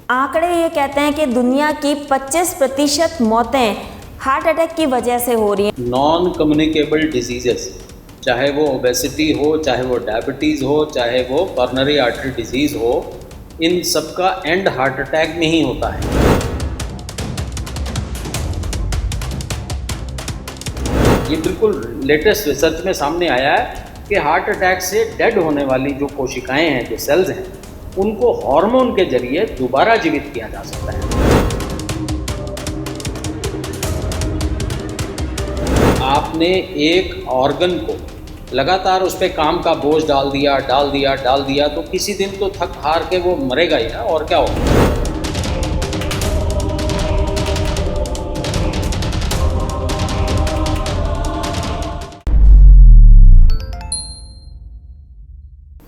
आंकड़े ये कहते हैं कि दुनिया की 25% मौतें हार्ट अटैक की वजह से हो रही हैं। नॉन कम्युनिकेबल डिजीजेस, चाहे वो ओबेसिटी हो, चाहे वो डायबिटीज़ हो, चाहे वो कॉर्नरी आर्टरी डिजीज़ हो, इन सब का एंड हार्ट अटैक में ही होता है। ये बिल्कुल लेटेस्ट रिसर्च में सामने आया है कि हार्ट अटैक से डेड होने वाली जो कोशिकाएं हैं, जो सेल्स हैं, उनको हार्मोन के जरिए दोबारा जीवित किया जा सकता है। आपने एक ऑर्गन को लगातार उस पर काम का बोझ डाल दिया तो किसी दिन तो थक हार के वो मरेगा ही ना, और क्या होगा।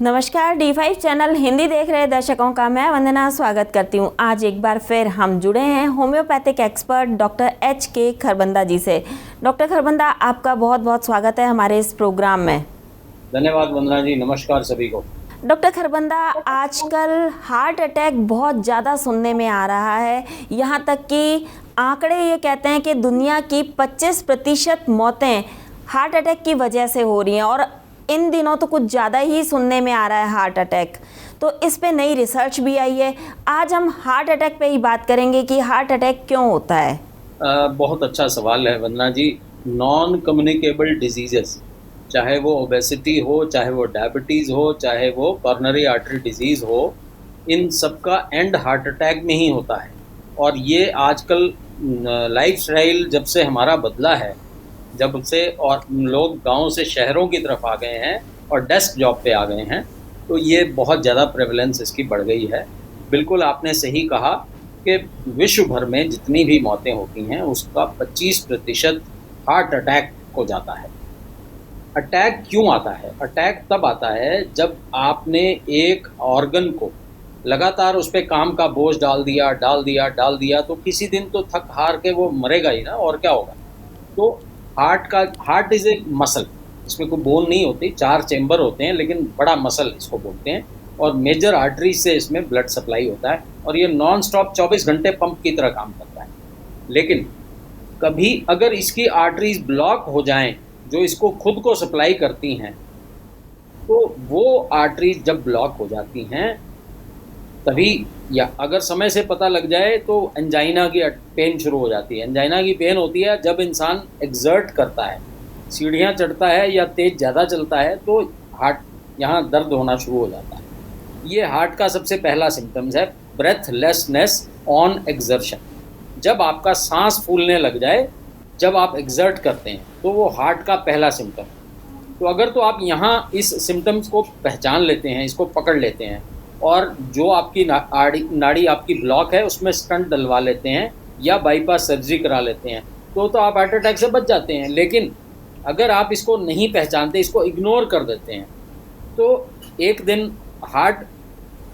नमस्कार, D5 चैनल हिंदी देख रहे दर्शकों का मैं वंदना स्वागत करती हूं। आज एक बार फिर हम जुड़े हैं homeopathic expert doctor HK Kharbanda ji से। डॉक्टर खरबंदा, आपका बहुत बहुत स्वागत है हमारे इस प्रोग्राम में। धन्यवाद वंदना जी, नमस्कार सभी को। डॉक्टर खरबंदा, आजकल हार्ट अटैक बहुत ज़्यादा सुनने में आ रहा है। यहाँ तक कि आंकड़े ये कहते हैं कि दुनिया की 25% मौतें हार्ट अटैक की वजह से हो रही हैं, और इन दिनों तो कुछ ज़्यादा ही सुनने में आ रहा है हार्ट अटैक। तो इस पे नई रिसर्च भी आई है। आज हम हार्ट अटैक पे ही बात करेंगे कि हार्ट अटैक क्यों होता है। बहुत अच्छा सवाल है वंदना जी। नॉन कम्युनिकेबल डिजीजेस, चाहे वो ओबेसिटी हो, चाहे वो डायबिटीज़ हो, चाहे वो कॉर्नरी आर्टरी डिजीज़ हो, इन सब का एंड हार्ट अटैक में ही होता है। और ये आजकल लाइफस्टाइल जब से हमारा बदला है, जब से और लोग गांव से शहरों की तरफ आ गए हैं और डेस्क जॉब पे आ गए हैं, तो ये बहुत ज़्यादा प्रेवलेंस इसकी बढ़ गई है। बिल्कुल आपने सही कहा कि विश्व भर में जितनी भी मौतें होती हैं उसका 25% हार्ट अटैक को जाता है। अटैक क्यों आता है? अटैक तब आता है जब आपने एक ऑर्गन को लगातार उस पर काम का बोझ डाल दिया तो किसी दिन तो थक हार के वो मरेगा ही ना, और क्या होगा। तो हार्ट इज़ ए मसल, इसमें कोई बोन नहीं होती, 4 चेंबर होते हैं, लेकिन बड़ा मसल इसको बोलते हैं। और मेजर आर्टरी से इसमें ब्लड सप्लाई होता है, और ये नॉन स्टॉप 24 घंटे पंप की तरह काम करता है। लेकिन कभी अगर इसकी आर्टरीज ब्लॉक हो जाएं, जो इसको खुद को सप्लाई करती हैं, तो वो आर्टरीज जब ब्लॉक हो जाती हैं तभी, या अगर समय से पता लग जाए तो एंजाइना की पेन शुरू हो जाती है। एंजाइना की पेन होती है जब इंसान एक्सर्ट करता है, सीढ़ियाँ चढ़ता है या तेज़ ज़्यादा चलता है, तो हार्ट यहाँ दर्द होना शुरू हो जाता है। ये हार्ट का सबसे पहला सिम्टम्स है, ब्रेथलेसनेस ऑन एक्सर्शन। जब आपका सांस फूलने लग जाए, जब आप एक्सर्ट करते हैं, तो वो हार्ट का पहला सिम्टम। तो अगर तो आप यहाँ इस सिम्टम्स को पहचान लेते हैं, इसको पकड़ लेते हैं, और जो आपकी नाड़ी आपकी ब्लॉक है उसमें स्टंट डलवा लेते हैं या बाईपास सर्जरी करा लेते हैं, तो आप हार्ट अटैक से बच जाते हैं। लेकिन अगर आप इसको नहीं पहचानते, इसको इग्नोर कर देते हैं, तो एक दिन हार्ट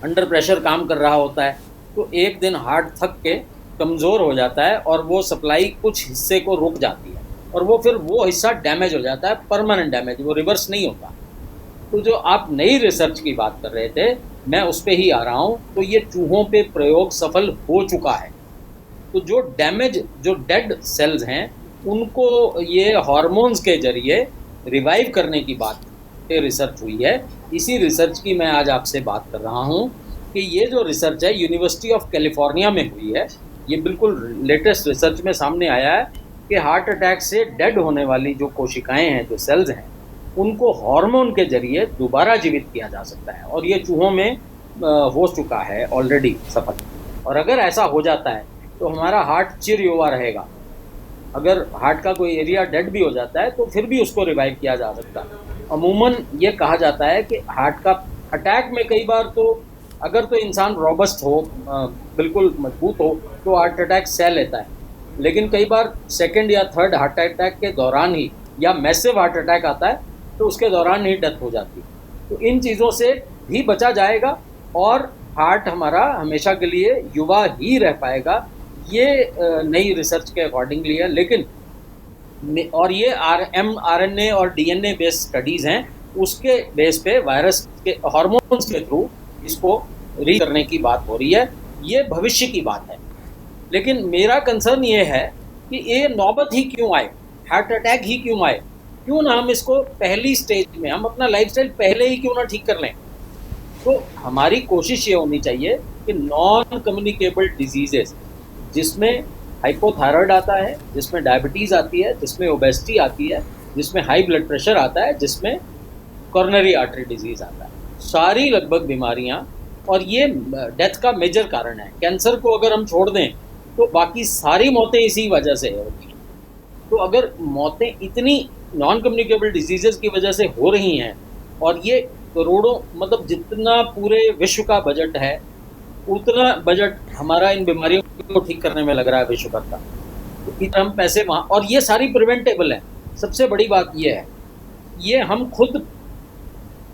अंडर प्रेशर काम कर रहा होता है, तो एक दिन हार्ट थक के कमज़ोर हो जाता है और वो सप्लाई कुछ हिस्से को रुक जाती है, और वो फिर वो हिस्सा डैमेज हो जाता है, परमानेंट डैमेज, वो रिवर्स नहीं होता। तो जो आप नई रिसर्च की बात कर रहे थे, मैं उस पर ही आ रहा हूँ। तो ये चूहों पे प्रयोग सफल हो चुका है। तो जो डेड सेल्स हैं, उनको ये हार्मोन्स के जरिए रिवाइव करने की बात पे रिसर्च हुई है। इसी रिसर्च की मैं आज आपसे बात कर रहा हूँ कि ये जो रिसर्च है यूनिवर्सिटी ऑफ कैलिफोर्निया में हुई है। ये बिल्कुल लेटेस्ट रिसर्च में सामने आया है कि हार्ट अटैक से डेड होने वाली जो कोशिकाएं हैं, जो सेल्स हैं, उनको हार्मोन के जरिए दोबारा जीवित किया जा सकता है। और ये चूहों में हो चुका है ऑलरेडी सफल। और अगर ऐसा हो जाता है तो हमारा हार्ट चिर युवा रहेगा। अगर हार्ट का कोई एरिया डेड भी हो जाता है तो फिर भी उसको रिवाइव किया जा सकता है। अमूमन ये कहा जाता है कि हार्ट का अटैक में कई बार तो अगर तो इंसान रॉबस्ट हो, बिल्कुल मजबूत हो, तो हार्ट अटैक सह लेता है। लेकिन कई बार सेकंड या थर्ड हार्ट अटैक के दौरान ही, या मैसिव हार्ट अटैक आता है तो उसके दौरान ही डेथ हो जाती है। तो इन चीज़ों से भी बचा जाएगा और हार्ट हमारा हमेशा के लिए युवा ही रह पाएगा। ये नई रिसर्च के अकॉर्डिंगली है। लेकिन और ये mRNA और DNA बेस्ड स्टडीज़ हैं, उसके बेस पे वायरस के हार्मोन्स के थ्रू इसको री करने की बात हो रही है। ये भविष्य की बात है। लेकिन मेरा कंसर्न ये है कि ये नौबत ही क्यों आए, हार्ट अटैक ही क्यों आए, क्यों ना हम इसको पहली स्टेज में, हम अपना लाइफस्टाइल पहले ही क्यों ना ठीक कर लें। तो हमारी कोशिश ये होनी चाहिए कि नॉन कम्युनिकेबल डिजीजेस, जिसमें हाइपोथायराइड आता है, जिसमें डायबिटीज़ आती है, जिसमें ओबेसिटी आती है, जिसमें हाई ब्लड प्रेशर आता है, जिसमें कॉर्नरी आर्टरी डिजीज़ आता है, सारी लगभग बीमारियां, और ये डेथ का मेजर कारण है। कैंसर को अगर हम छोड़ दें तो बाकी सारी मौतें इसी वजह से होती हैं। तो अगर मौतें इतनी नॉन कम्युनिकेबल डिजीजेस की वजह से हो रही हैं, और ये करोड़ों, मतलब जितना पूरे विश्व का बजट है उतना बजट हमारा इन बीमारियों को ठीक करने में लग रहा है विश्व भर का, तो इतना हम पैसे वहाँ, और ये सारी प्रिवेंटेबल है। सबसे बड़ी बात ये है, ये हम खुद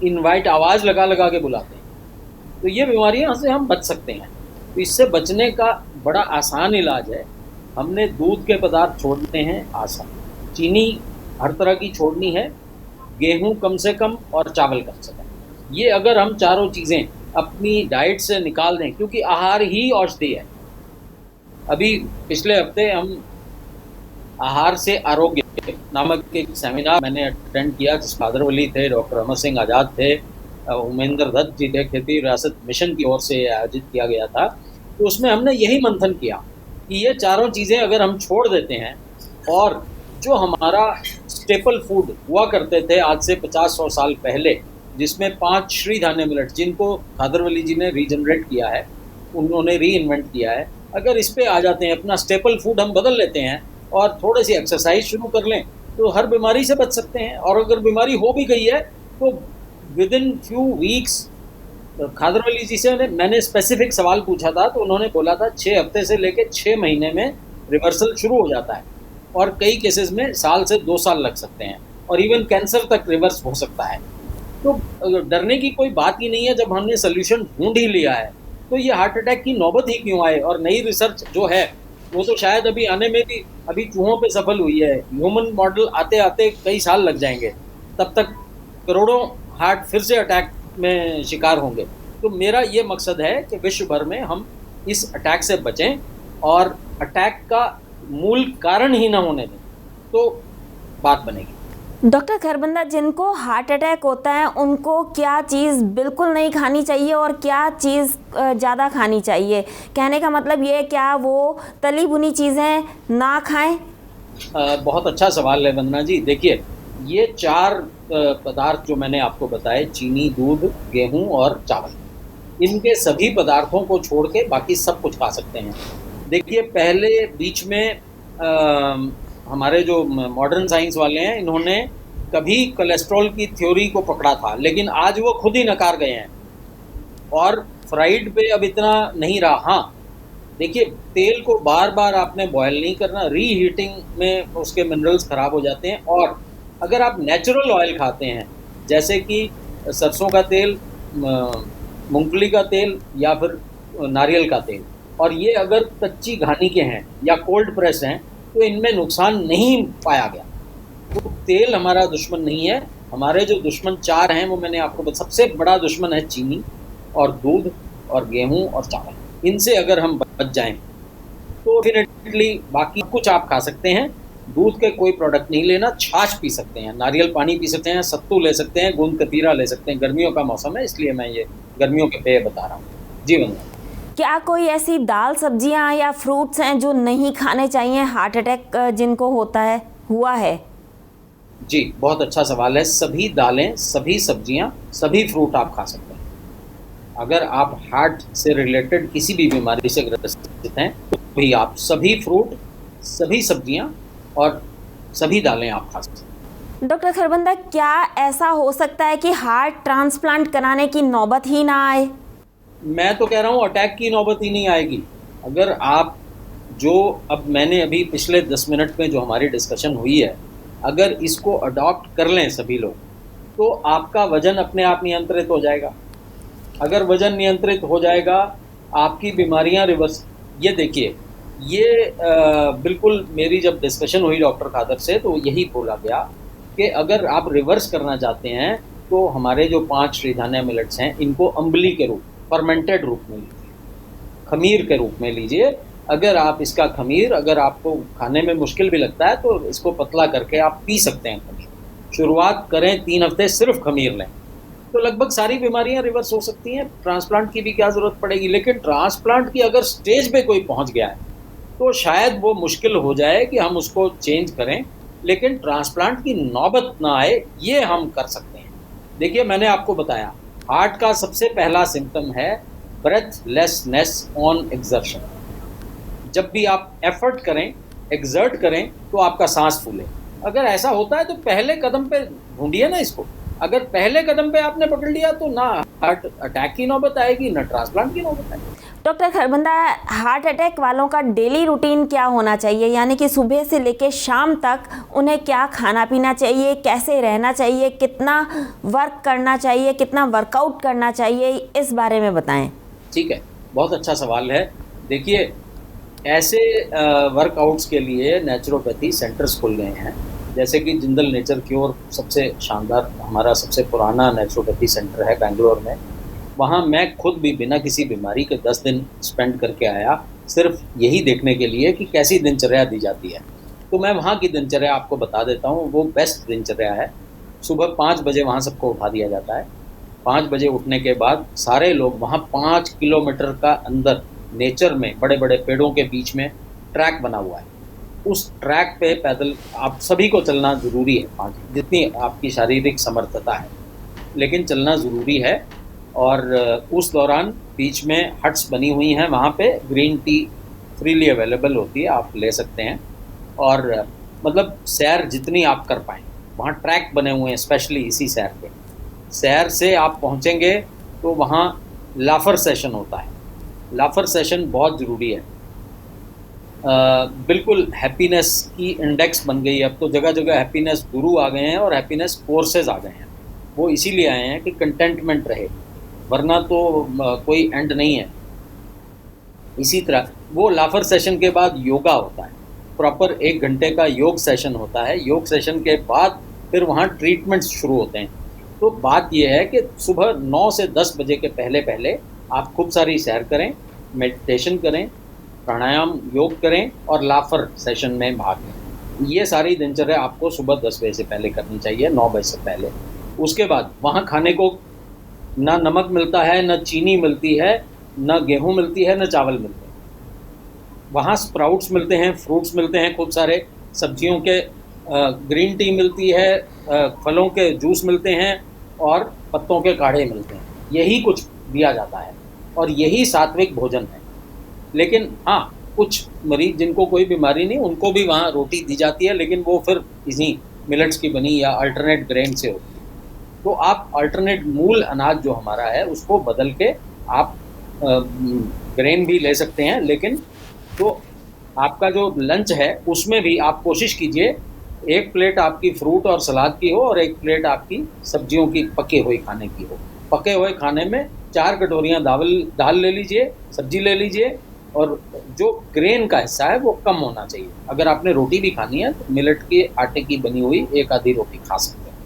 इनवाइट आवाज़ लगा लगा के बुलाते हैं, तो ये बीमारियों से हम बच सकते हैं। तो इससे बचने का बड़ा आसान इलाज है, हमने दूध के पदार्थ छोड़ने हैं, आसान, चीनी हर तरह की छोड़नी है, गेहूं कम से कम और चावल कम से कम। ये अगर हम चारों चीज़ें अपनी डाइट से निकाल दें, क्योंकि आहार ही औषधि है। अभी पिछले हफ्ते हम आहार से आरोग्य नामक एक सेमिनार मैंने अटेंड किया, जिस कादर वली थे, डॉक्टर अमर सिंह आज़ाद थे, उमेंद्र दत्त जी थे, खेती विरासत मिशन की ओर से आयोजित किया गया था। तो उसमें हमने यही मंथन किया कि ये चारों चीज़ें अगर हम छोड़ देते हैं, और जो हमारा स्टेपल फूड हुआ करते थे आज से 50-100 साल पहले, जिसमें 5 श्री धान्य मिलेट्स, जिनको कादर वली जी ने रीजनरेट किया है, उन्होंने री इन्वेंट किया है, अगर इस पे आ जाते हैं, अपना स्टेपल फूड हम बदल लेते हैं और थोड़ी सी एक्सरसाइज शुरू कर लें, तो हर बीमारी से बच सकते हैं। और अगर बीमारी हो भी गई है तो within few weeks, Kadar Wali ji से मैंने स्पेसिफिक सवाल पूछा था, तो उन्होंने बोला था 6 हफ्ते से लेकर 6 महीने में रिवर्सल शुरू हो जाता है, और कई केसेस में साल से 2 साल लग सकते हैं, और इवन कैंसर तक रिवर्स हो सकता है। तो डरने की कोई बात ही नहीं है। जब हमने सोल्यूशन ढूंढ ही लिया है, तो ये हार्ट अटैक की नौबत ही क्यों आए। और नई रिसर्च जो है वो तो शायद अभी आने में भी, अभी चूहों पे सफल हुई है, ह्यूमन मॉडल आते आते कई साल लग जाएंगे, तब तक करोड़ों हार्ट फिर से अटैक में शिकार होंगे। तो मेरा ये मकसद है कि विश्व भर में हम इस अटैक से बचें, और अटैक का मूल कारण ही ना होने दें, तो बात बनेगी। डॉक्टर खरबंदा, जिनको हार्ट अटैक होता है उनको क्या चीज़ बिल्कुल नहीं खानी चाहिए और क्या चीज़ ज़्यादा खानी चाहिए? कहने का मतलब ये, क्या वो तली भुनी चीज़ें ना खाएं? बहुत अच्छा सवाल है वंदना जी। देखिए, ये 4 पदार्थ जो मैंने आपको बताए, चीनी, दूध, गेहूं और चावल, इनके सभी पदार्थों को छोड़ के बाकी सब कुछ खा सकते हैं। देखिए, पहले बीच में हमारे जो मॉडर्न साइंस वाले हैं, इन्होंने कभी कोलेस्ट्रॉल की थ्योरी को पकड़ा था, लेकिन आज वो खुद ही नकार गए हैं, और फ्राइड पे अब इतना नहीं रहा। हाँ, देखिए, तेल को बार बार आपने बॉयल नहीं करना, रीहीटिंग में उसके मिनरल्स ख़राब हो जाते हैं। और अगर आप नेचुरल ऑयल खाते हैं, जैसे कि सरसों का तेल, मूंगफली का तेल, या फिर नारियल का तेल, और ये अगर कच्ची घानी के हैं या कोल्ड प्रेस हैं, तो इनमें नुकसान नहीं पाया गया। तो तेल हमारा दुश्मन नहीं है। हमारे जो दुश्मन 4 हैं वो मैंने आपको बताया। सबसे बड़ा दुश्मन है चीनी और दूध और गेहूं और चावल। इनसे अगर हम बच जाएं तो डेफिनेटली बाकी कुछ आप खा सकते हैं। दूध के कोई प्रोडक्ट नहीं लेना, छाछ पी सकते हैं, नारियल पानी पी सकते हैं, सत्तू ले सकते हैं, गोंद कतीरा ले सकते हैं। गर्मियों का मौसम है, इसलिए मैं ये गर्मियों के पेय बता रहा हूँ। जी वंदना। क्या कोई ऐसी दाल, सब्जियां या फ्रूट्स हैं जो नहीं खाने चाहिए हार्ट अटैक जिनको हुआ है? जी, बहुत अच्छा सवाल है। सभी दालें, सभी सब्जियां, सभी फ्रूट आप खा सकते हैं। अगर आप हार्ट से रिलेटेड किसी भी बीमारी से ग्रसित हैं, तो भी आप सभी फ्रूट, सभी सब्जियां और सभी दालें आप खा सकते हैं। डॉक्टर खरबंदा, क्या ऐसा हो सकता है कि हार्ट ट्रांसप्लांट कराने की नौबत ही ना आए? मैं तो कह रहा हूँ अटैक की नौबत ही नहीं आएगी। अगर आप अब मैंने अभी पिछले 10 मिनट में जो हमारी डिस्कशन हुई है, अगर इसको अडॉप्ट कर लें सभी लोग, तो आपका वज़न अपने आप नियंत्रित हो जाएगा। अगर वज़न नियंत्रित हो जाएगा, आपकी बीमारियां रिवर्स। ये देखिए, ये बिल्कुल मेरी जब डिस्कशन हुई डॉक्टर खादर से, तो यही बोला गया कि अगर आप रिवर्स करना चाहते हैं, तो हमारे जो 5 श्रीधान्य मिलेट्स हैं, इनको अम्बली के रूप, फर्मेंटेड रूप में लीजिए, खमीर के रूप में लीजिए। अगर आप इसका खमीर, अगर आपको खाने में मुश्किल भी लगता है तो इसको पतला करके आप पी सकते हैं खमीर। शुरुआत करें 3 हफ्ते सिर्फ खमीर लें, तो लगभग सारी बीमारियां रिवर्स हो सकती हैं। ट्रांसप्लांट की भी क्या ज़रूरत पड़ेगी। लेकिन ट्रांसप्लांट की अगर स्टेज पे कोई पहुंच गया है तो शायद वो मुश्किल हो जाए कि हम उसको चेंज करें, लेकिन ट्रांसप्लांट की नौबत ना आए ये हम कर सकते हैं। देखिए, मैंने आपको बताया हार्ट का सबसे पहला सिम्टम है ब्रेथलेसनेस ऑन एक्सर्शन। जब भी आप एफर्ट करें, एक्सर्ट करें, तो आपका सांस फूले। अगर ऐसा होता है तो पहले कदम पे ढूंढिए ना इसको। अगर पहले कदम पे आपने पकड़ लिया तो ना हार्ट अटैक की नौबत आएगी, ना ट्रांसप्लांट की नौबत आएगी। डॉक्टर खरबंदा, हार्ट अटैक वालों का डेली रूटीन क्या होना चाहिए, यानी कि सुबह से लेकर शाम तक उन्हें क्या खाना पीना चाहिए, कैसे रहना चाहिए, कितना वर्क करना चाहिए, कितना वर्कआउट करना चाहिए, इस बारे में बताएं। ठीक है, बहुत अच्छा सवाल है। देखिए, ऐसे वर्कआउट्स के लिए नेचुरोपैथी सेंटर्स खुल गए हैं, जैसे कि जिंदल नेचर क्योर सबसे शानदार, हमारा सबसे पुराना नेचुरोपैथी सेंटर है बेंगलोर में। वहाँ मैं खुद भी बिना किसी बीमारी के 10 दिन स्पेंड करके आया, सिर्फ यही देखने के लिए कि कैसी दिनचर्या दी जाती है। तो मैं वहाँ की दिनचर्या आपको बता देता हूँ। वो बेस्ट दिनचर्या है। सुबह 5 बजे वहाँ सबको उठा दिया जाता है। 5 बजे उठने के बाद सारे लोग वहाँ 5 किलोमीटर का अंदर नेचर में बड़े बड़े पेड़ों के बीच में ट्रैक बना हुआ है। उस ट्रैक पे पैदल आप सभी को चलना ज़रूरी है, जितनी आपकी शारीरिक समर्थता है, लेकिन चलना ज़रूरी है। और उस दौरान बीच में हट्स बनी हुई हैं, वहाँ पे ग्रीन टी फ्रीली अवेलेबल होती है, आप ले सकते हैं। और मतलब सैर जितनी आप कर पाएँ, वहाँ ट्रैक बने हुए हैं स्पेशली इसी सैर पे। सैर से आप पहुँचेंगे तो वहाँ लाफर सेशन होता है। लाफर सेशन बहुत ज़रूरी है। बिल्कुल हैप्पीनेस की इंडेक्स बन गई है अब तो। जगह जगह हैप्पीनेस गुरु आ गए हैं और हैप्पीनेस कोर्सेज आ गए हैं। वो इसीलिए आए हैं कि कंटेंटमेंट रहे, वरना तो कोई एंड नहीं है। इसी तरह वो लाफर सेशन के बाद योगा होता है, प्रॉपर 1 घंटे का योग सेशन होता है। योग सेशन के बाद फिर वहाँ ट्रीटमेंट्स शुरू होते हैं। तो बात यह है कि सुबह 9 से 10 बजे के पहले पहले आप खूब सारी सैर करें, मेडिटेशन करें, प्राणायाम, योग करें और लाफर सेशन में भाग लें। ये सारी दिनचर्या आपको सुबह 10 बजे से पहले करनी चाहिए, 9 बजे से पहले। उसके बाद वहाँ खाने को ना नमक मिलता है, ना चीनी मिलती है, ना गेहूँ मिलती है, ना चावल मिलते हैं। वहाँ स्प्राउट्स मिलते हैं, फ्रूट्स मिलते हैं, खूब सारे सब्जियों के, ग्रीन टी मिलती है, फलों के जूस मिलते हैं और पत्तों के काढ़े मिलते हैं। यही कुछ दिया जाता है और यही सात्विक भोजन है। लेकिन हाँ, कुछ मरीज जिनको कोई बीमारी नहीं, उनको भी वहाँ रोटी दी जाती है, लेकिन वो फिर इसी मिलेट्स की बनी या अल्टरनेट ग्रेन से होती है। तो आप अल्टरनेट मूल अनाज जो हमारा है उसको बदल के आप ग्रेन भी ले सकते हैं। लेकिन तो आपका जो लंच है उसमें भी आप कोशिश कीजिए 1 प्लेट आपकी फ्रूट और सलाद की हो और 1 प्लेट आपकी सब्जियों की पके हुए खाने की हो। पके हुए खाने में 4 कटोरियाँ दाल ले लीजिए, सब्जी ले लीजिए, और जो ग्रेन का हिस्सा है वो कम होना चाहिए। अगर आपने रोटी भी खानी है तो मिलेट के आटे की बनी हुई 1 आधी रोटी खा सकते हैं,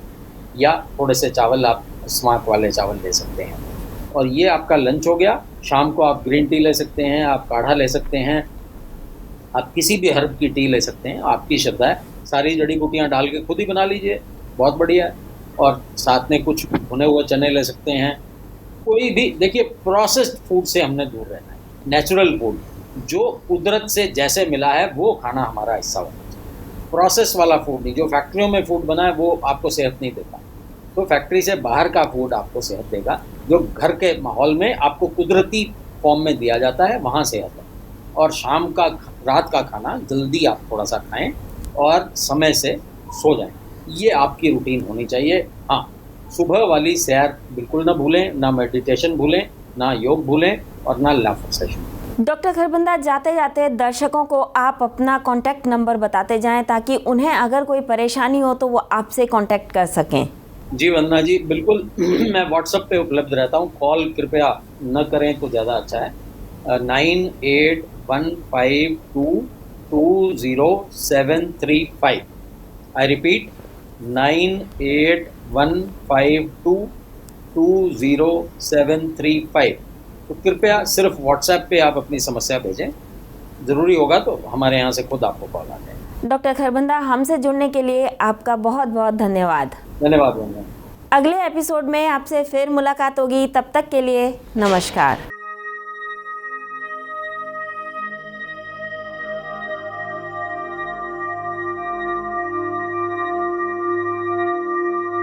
या थोड़े से चावल, आप स्मार्ट वाले चावल ले सकते हैं। और ये आपका लंच हो गया। शाम को आप ग्रीन टी ले सकते हैं, आप काढ़ा ले सकते हैं, आप किसी भी हर्ब की टी ले सकते हैं, आपकी श्रद्धा है। सारी जड़ी बूटियाँ डाल के खुद ही बना लीजिए, बहुत बढ़िया है। और साथ में कुछ भुने हुए चने ले सकते हैं। कोई भी, देखिए, प्रोसेस्ड फूड से हमने दूर रहना है। नेचुरल फूड जो कुदरत से जैसे मिला है वो खाना हमारा हिस्सा होना चाहिए। प्रोसेस वाला फूड नहीं, जो फैक्ट्रियों में फूड बना है वो आपको सेहत नहीं देता। तो फैक्ट्री से बाहर का फूड आपको सेहत देगा, जो घर के माहौल में आपको कुदरती फॉर्म में दिया जाता है, वहाँ सेहत है। और शाम का, रात का खाना जल्दी आप थोड़ा सा खाएं और समय से सो जाएं। ये आपकी रूटीन होनी चाहिए। हाँ, सुबह वाली सैर बिल्कुल ना भूलें, ना मेडिटेशन भूलें, ना योग भूलें और ना लाफर सेशन। डॉक्टर खरबंदा, जाते जाते दर्शकों को आप अपना कॉन्टैक्ट नंबर बताते जाएं ताकि उन्हें अगर कोई परेशानी हो तो वो आपसे कॉन्टैक्ट कर सकें। जी वंदना जी, बिल्कुल। मैं व्हाट्सएप पे उपलब्ध रहता हूँ। कॉल कृपया न करें तो ज़्यादा अच्छा है। 9815522075। I repeat, 9815522075। तो कृपया सिर्फ व्हाट्सएप पे आप अपनी समस्या भेजें, ज़रूरी होगा तो हमारे यहाँ से खुद आपको कॉल आ जाए। डॉक्टर खरबंदा, हमसे जुड़ने के लिए आपका बहुत बहुत धन्यवाद। धन्यवाद वंदना। अगले एपिसोड में आपसे फिर मुलाकात होगी, तब तक के लिए नमस्कार।